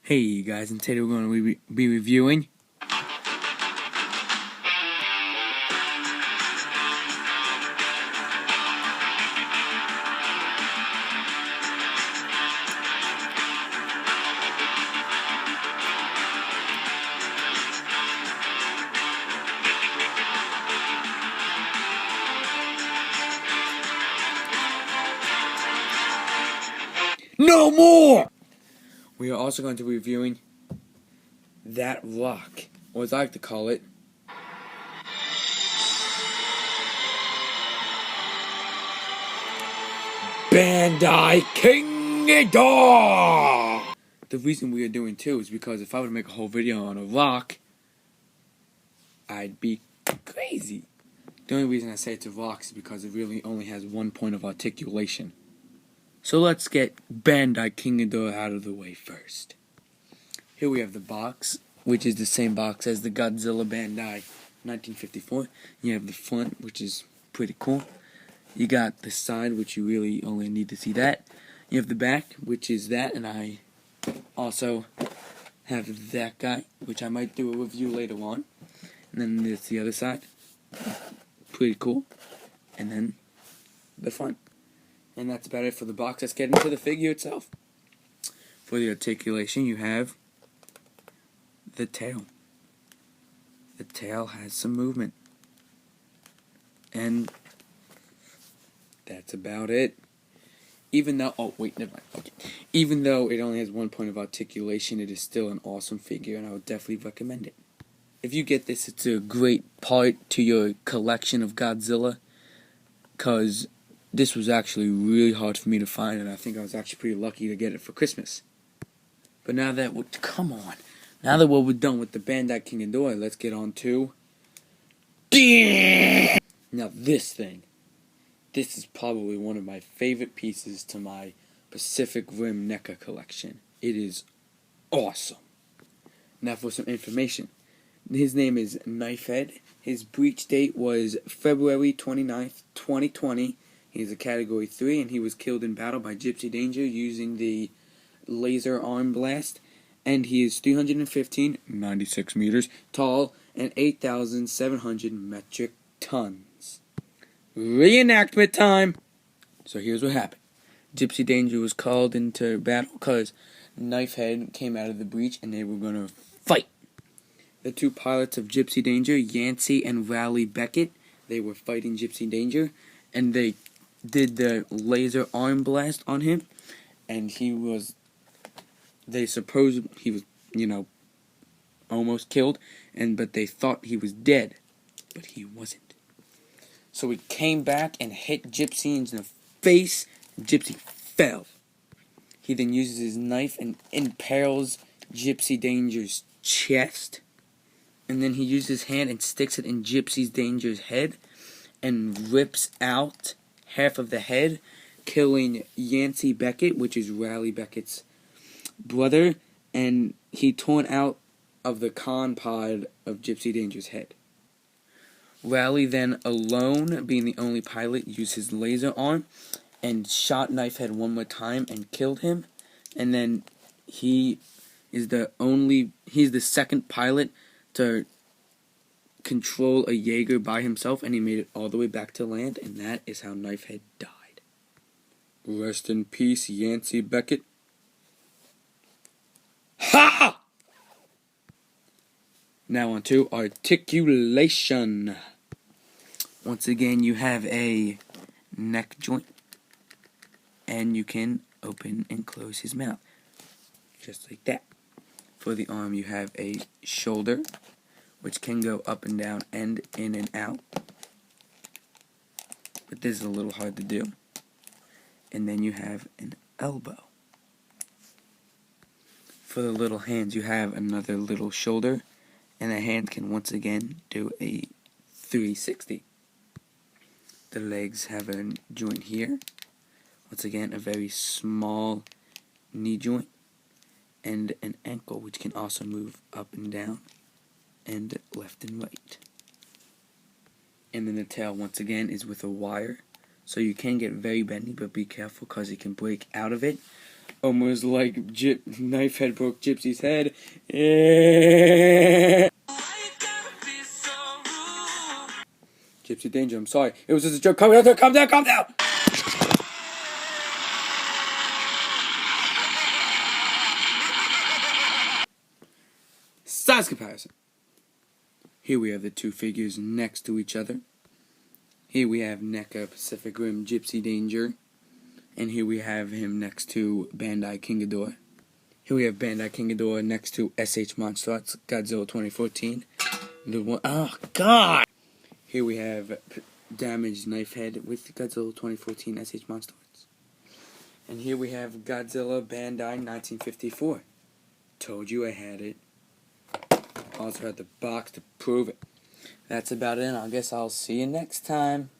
Hey guys, and today we're going to be reviewing No More! We are also going to be reviewing That Rock, or as I like to call it, Bandai Ghidorah! The reason we are doing two is because if I were to make a whole video on a rock, I'd be crazy. The only reason I say it's a rock is because it really only has one point of articulation. So let's get Bandai Ghidorah out of the way first. Here we have the box, which is the same box as the Godzilla Bandai 1954. You have the front, which is pretty cool. You got the side, which you really only need to see that. You have the back, which is that, and I also have that guy, which I might do a review later on. And then there's the other side. Pretty cool. And then the front. And that's about it for the box. Let's get into the figure itself. For the articulation, you have the tail. The tail has some movement. And that's about it. Even though, oh wait, never mind. Okay. Even though it only has one point of articulation, it is still an awesome figure, and I would definitely recommend it. If you get this, it's a great part to your collection of Godzilla, because this was actually really hard for me to find, and I think I was actually pretty lucky to get it for Christmas. But now that we're done with the Bandai Ghidorah, let's get on to now this thing. This is probably one of my favorite pieces to my Pacific Rim Neca collection. It is awesome. Now for some information. His name is Knifehead. His breach date was February 29th, 2020. He's a Category 3, and he was killed in battle by Gypsy Danger using the laser arm blast. And he is 315, 96 meters tall, and 8,700 metric tons. Reenactment time! So here's what happened. Gypsy Danger was called into battle because Knifehead came out of the breach and they were going to fight. The two pilots of Gypsy Danger, Yancey and Raleigh Beckett, they were fighting Gypsy Danger, and they did the laser arm blast on him, and they supposed he was, almost killed, but they thought he was dead, but he wasn't. So he came back and hit Gypsy in the face, and Gypsy fell. He then uses his knife and impales Gypsy Danger's chest, and then he uses his hand and sticks it in Gypsy Danger's head, and rips out half of the head, killing Yancey Beckett, which is Raleigh Beckett's brother, and he torn out of the con pod of Gypsy Danger's head. Raleigh then, alone, being the only pilot, used his laser arm and shot Knifehead one more time and killed him. And then he's the second pilot to control a Jaeger by himself, and he made it all the way back to land, and that is how Knifehead died. Rest in peace, Yancey Beckett. Ha! Now on to articulation. Once again, you have a neck joint, and you can open and close his mouth, just like that. For the arm, you have a shoulder, which can go up and down and in and out, but this is a little hard to do. And then you have an elbow. For the little hands, you have another little shoulder, and the hand can once again do a 360. The legs have a joint here, once again a very small knee joint, and an ankle which can also move up and down, and left and right. And then the tail once again is with a wire, so you can get very bendy, but be careful because it can break out of it. Almost like Knifehead broke Gypsy's head. Yeah. Gypsy Danger, I'm sorry. It was just a joke. Calm down, calm down, calm down! Size comparison. Here we have the two figures next to each other. Here we have Neca, Pacific Rim, Gypsy Danger. And here we have him next to Bandai Ghidorah. Here we have Bandai Ghidorah next to SH Monster Arts, Godzilla 2014. Oh, God! Here we have Damaged Knifehead with Godzilla 2014 SH Monster Arts. And here we have Godzilla Bandai 1954. Told you I had it. Also had the box to prove it. That's about it. I guess I'll see you next time.